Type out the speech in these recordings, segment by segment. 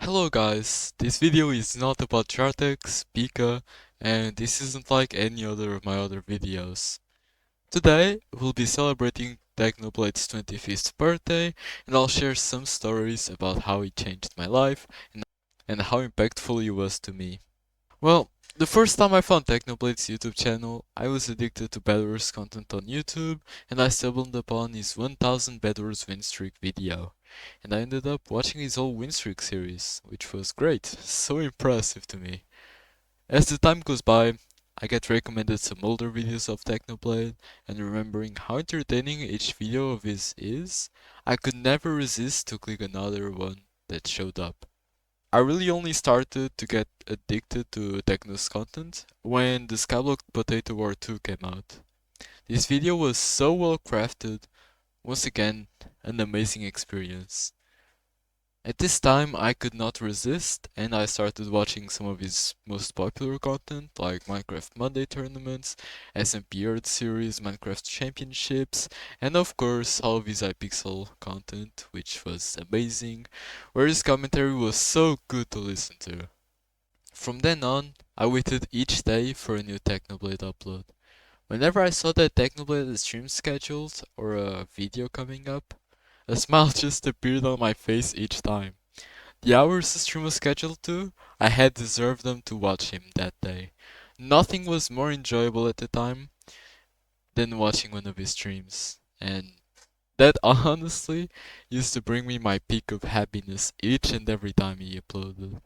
Hello guys, this video is not about Chartex, Pika, and this isn't like any other of my other videos. Today, we'll be celebrating Technoblade's 25th birthday, and I'll share some stories about how it changed my life and how impactful it was to me. Well, the first time I found Technoblade's YouTube channel, I was addicted to Bedwars content on YouTube, and I stumbled upon his 1000 Bedwars win streak video. And I ended up watching his whole win streak series, which was great, so impressive to me. As the time goes by, I get recommended some older videos of Technoblade, and remembering how entertaining each video of his is, I could never resist to click another one that showed up. I really only started to get addicted to Techno's content when the Skyblock Potato War 2 came out. This video was so well crafted, once again, an amazing experience. At this time, I could not resist, and I started watching some of his most popular content, like Minecraft Monday tournaments, SMP Earth series, Minecraft Championships, and of course, all of his iPixel content, which was amazing, where his commentary was so good to listen to. From then on, I waited each day for a new Technoblade upload. Whenever I saw that Technoblade had stream scheduled or a video coming up, a smile just appeared on my face each time. The hours the stream was scheduled to, I had deserved them to watch him that day. Nothing was more enjoyable at the time than watching one of his streams, and that honestly used to bring me my peak of happiness each and every time he uploaded.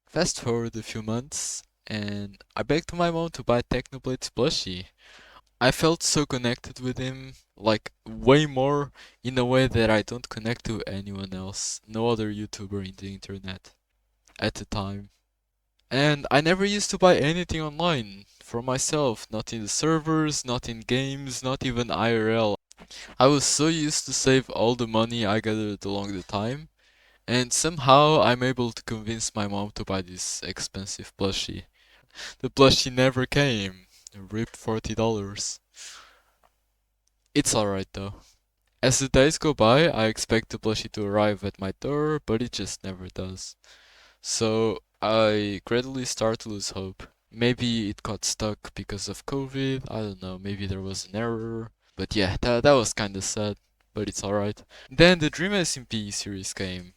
Fast forward a few months, and I begged my mom to buy Technoblade's plushie. I felt so connected with him, like way more in a way that I don't connect to anyone else, no other YouTuber in the internet at the time. And I never used to buy anything online for myself, not in the servers, not in games, not even IRL. I was so used to save all the money I gathered along the time, and somehow I'm able to convince my mom to buy this expensive plushie. The plushie never came. Ripped $40. It's alright though. As the days go by, I expect the plushie to arrive at my door, but it just never does. So I gradually start to lose hope. Maybe it got stuck because of COVID, I don't know, maybe there was an error. But yeah, that was kinda sad, but it's alright. Then the Dream SMP series came,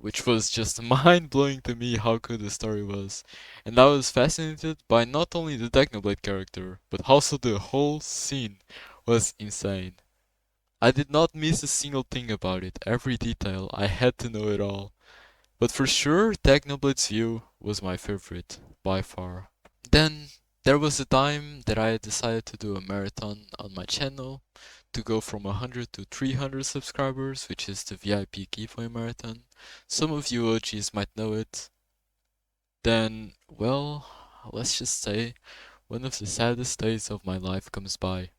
which was just mind-blowing to me how good the story was. And I was fascinated by not only the Technoblade character, but also the whole scene was insane. I did not miss a single thing about it, every detail, I had to know it all. But for sure, Technoblade's view was my favorite, by far. Then, there was a time that I decided to do a marathon on my channel, to go from 100 to 300 subscribers, which is the VIP giveaway marathon. Some of you OGs might know it. Then, well, let's just say, one of the saddest days of my life comes by.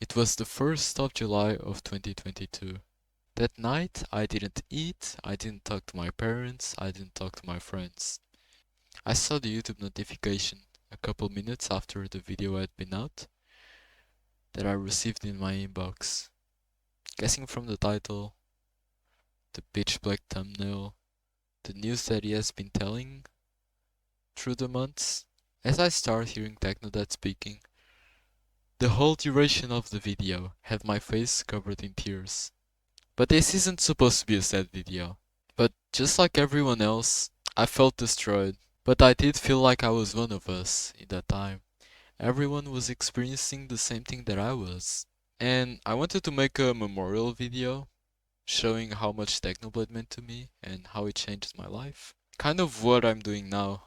It was the 1st of July of 2022. That night, I didn't eat, I didn't talk to my parents, I didn't talk to my friends. I saw the YouTube notification a couple minutes after the video had been out that I received in my inbox. Guessing from the title, the pitch black thumbnail, the news that he has been telling through the months, as I start hearing Technodad speaking, the whole duration of the video had my face covered in tears. But this isn't supposed to be a sad video. But just like everyone else, I felt destroyed. But I did feel like I was one of us in that time. Everyone was experiencing the same thing that I was. And I wanted to make a memorial video showing how much Technoblade meant to me and how it changed my life. Kind of what I'm doing now.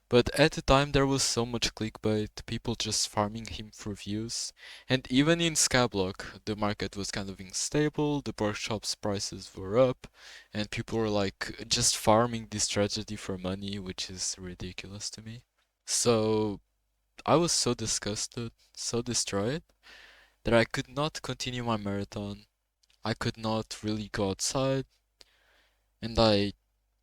But at the time there was so much clickbait, people just farming him for views, and even in Skyblock the market was kind of unstable, the workshops prices were up, and people were like just farming this tragedy for money, which is ridiculous to me. So I was so disgusted, so destroyed, that I could not continue my marathon, I could not really go outside, and I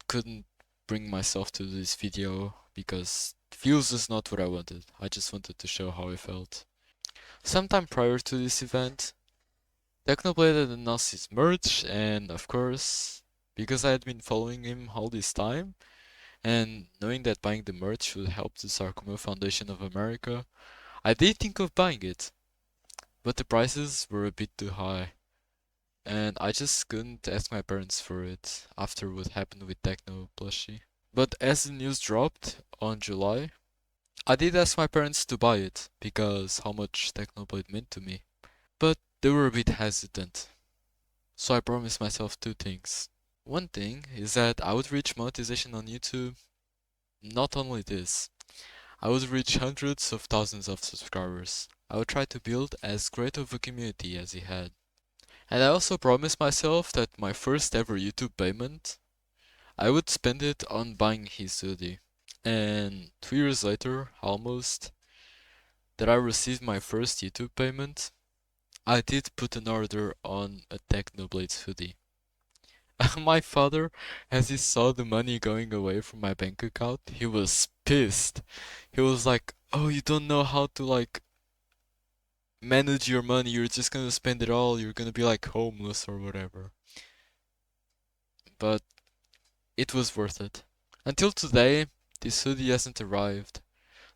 couldn't bring myself to this video because views is not what I wanted. I just wanted to show how I felt. Sometime prior to this event, Technoblade had announced his merch, and of course, because I had been following him all this time, and knowing that buying the merch would help the Sarcoma Foundation of America, I did think of buying it, but the prices were a bit too high, and I just couldn't ask my parents for it after what happened with Techno plushie. But as the news dropped on July, I did ask my parents to buy it because how much Technoblade meant to me. But they were a bit hesitant, so I promised myself two things. One thing is that I would reach monetization on YouTube. Not only this, I would reach hundreds of thousands of subscribers. I would try to build as great of a community as he had. And I also promised myself that my first ever YouTube payment, I would spend it on buying his hoodie. And 2 years later, almost, that I received my first YouTube payment, I did put an order on a Technoblade hoodie. My father, as he saw the money going away from my bank account, he was pissed. He was like, "Oh, you don't know how to like manage your money. You're just gonna spend it all. You're gonna be like homeless or whatever." But it was worth it. Until today, this hoodie hasn't arrived.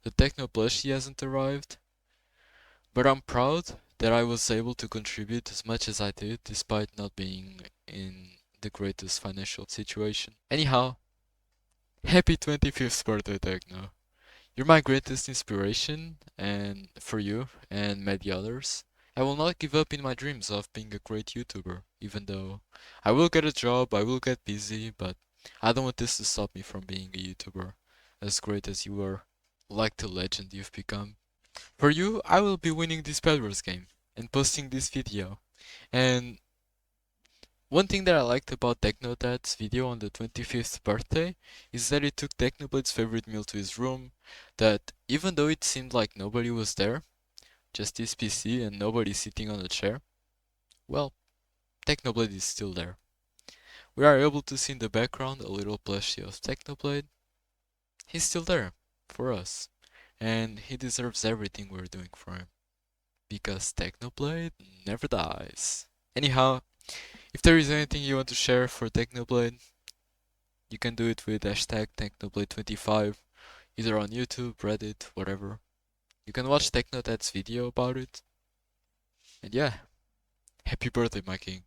The Techno plushie hasn't arrived. But I'm proud that I was able to contribute as much as I did despite not being in the greatest financial situation. Anyhow, happy 25th birthday, Techno. You're my greatest inspiration and for you and many others. I will not give up in my dreams of being a great YouTuber, even though I will get a job, I will get busy, but I don't want this to stop me from being a YouTuber as great as you are, like the legend you've become. For you, I will be winning this Bedwars game and posting this video. And one thing that I liked about Technodad's video on the 25th birthday is that he took Technoblade's favorite meal to his room, that even though it seemed like nobody was there, just his PC and nobody sitting on a chair, well, Technoblade is still there. We are able to see in the background a little plushie of Technoblade. He's still there for us, and he deserves everything we're doing for him, because Technoblade never dies. Anyhow, if there is anything you want to share for Technoblade, you can do it with hashtag Technoblade25, either on YouTube, Reddit, whatever. You can watch Technodad's video about it. And yeah, happy birthday, my king.